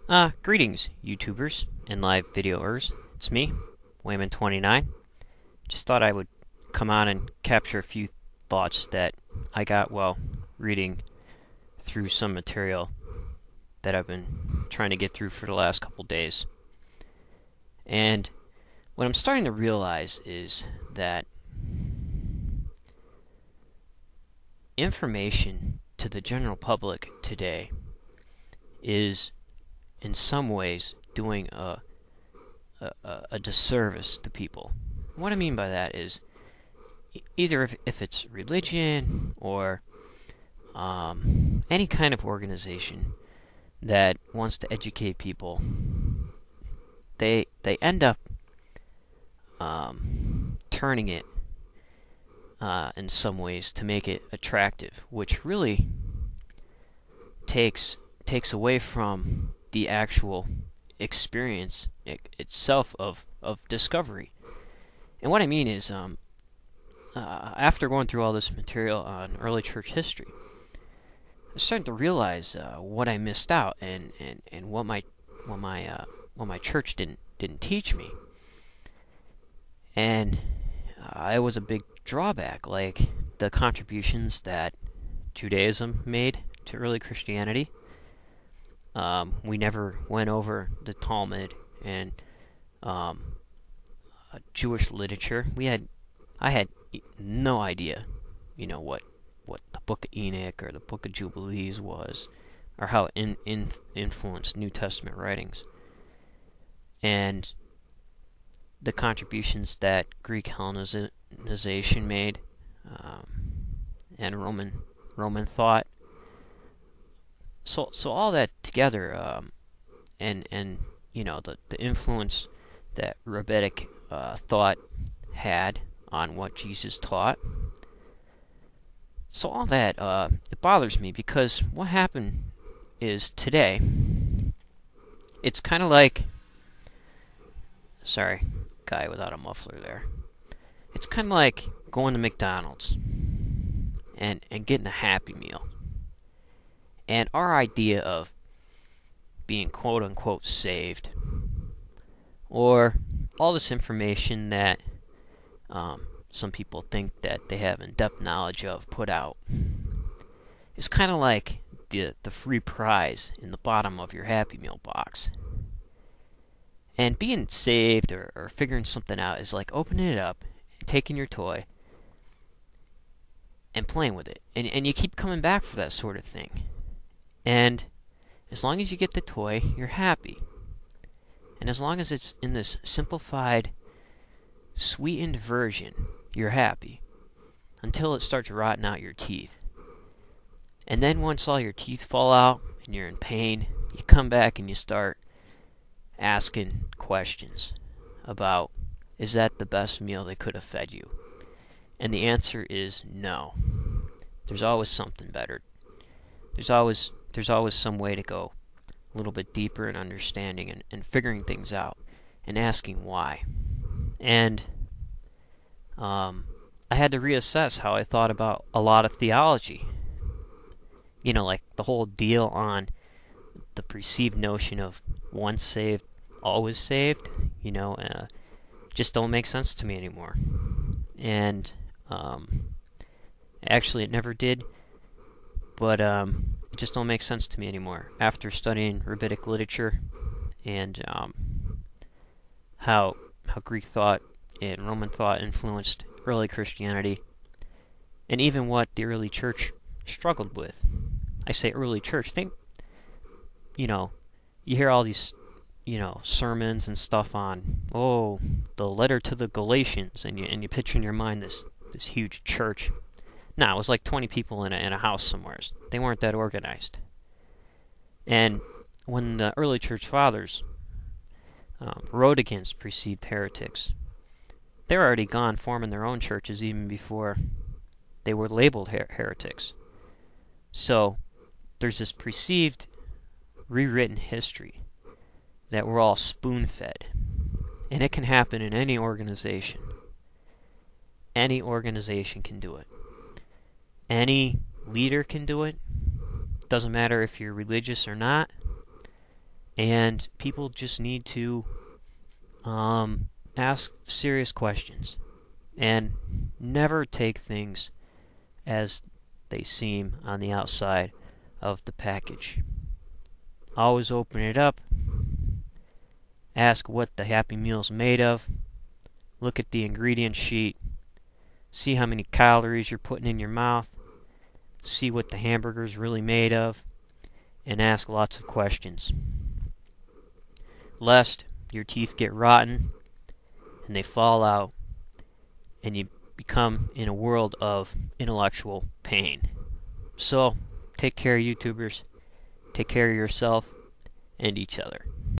Greetings, YouTubers and live videoers. It's me, Wayman29. Just thought I would come on and capture a few thoughts that I got while reading through some material that I've been trying to get through for the last couple days. And what I'm starting to realize is that information to the general public today is in some ways doing a disservice to people. What I mean by that is either if it's religion or any kind of organization that wants to educate people, they end up turning it in some ways to make it attractive, which really takes away from the actual experience itself of discovery. And what I mean is, after going through all this material on early church history, I'm starting to realize what I missed out and what my church didn't teach me. And it was a big drawback, like the contributions that Judaism made to early Christianity. We never went over the Talmud and Jewish literature. I had no idea, what the Book of Enoch or the Book of Jubilees was, or how it influenced New Testament writings. And the contributions that Greek Hellenization made, and Roman thought. So all that together, and the influence that rabbinic thought had on what Jesus taught. So all that it bothers me, because what happened is today it's kind of like, sorry, guy without a muffler there. It's kind of like going to McDonald's and getting a Happy Meal. And our idea of being quote-unquote saved, or all this information that some people think that they have in-depth knowledge of put out, is kind of like the free prize in the bottom of your Happy Meal box. And being saved or figuring something out is like opening it up, taking your toy, and playing with it. And you keep coming back for that sort of thing. And as long as you get the toy, you're happy. And as long as it's in this simplified, sweetened version, you're happy. Until it starts rotting out your teeth. And then once all your teeth fall out and you're in pain, you come back and you start asking questions about, is that the best meal they could have fed you? And the answer is no. There's always something better. There's always some way to go a little bit deeper in understanding and figuring things out and asking why. And I had to reassess how I thought about a lot of theology. Like the whole deal on the perceived notion of once saved, always saved, just don't make sense to me anymore. And actually it never did, but it just don't make sense to me anymore after studying rabbinic literature and how Greek thought and Roman thought influenced early Christianity, and even what the early church struggled with. I say early church, think, you hear all these, sermons and stuff on, the letter to the Galatians, and you picture in your mind this huge church. No, it was like 20 people in a house somewhere. They weren't that organized. And when the early church fathers wrote against perceived heretics, they were already gone forming their own churches even before they were labeled heretics. So there's this perceived rewritten history that we're all spoon-fed. And it can happen in any organization. Any organization can do it. Any leader can do it. Doesn't matter if you're religious or not. And people just need to ask serious questions and never take things as they seem on the outside of the package. Always open it up, ask what the Happy Meal's made of, look at the ingredient sheet, see how many calories you're putting in your mouth, see what the hamburger's really made of, and ask lots of questions. Lest your teeth get rotten and they fall out and you become in a world of intellectual pain. So, take care, YouTubers. Take care of yourself and each other.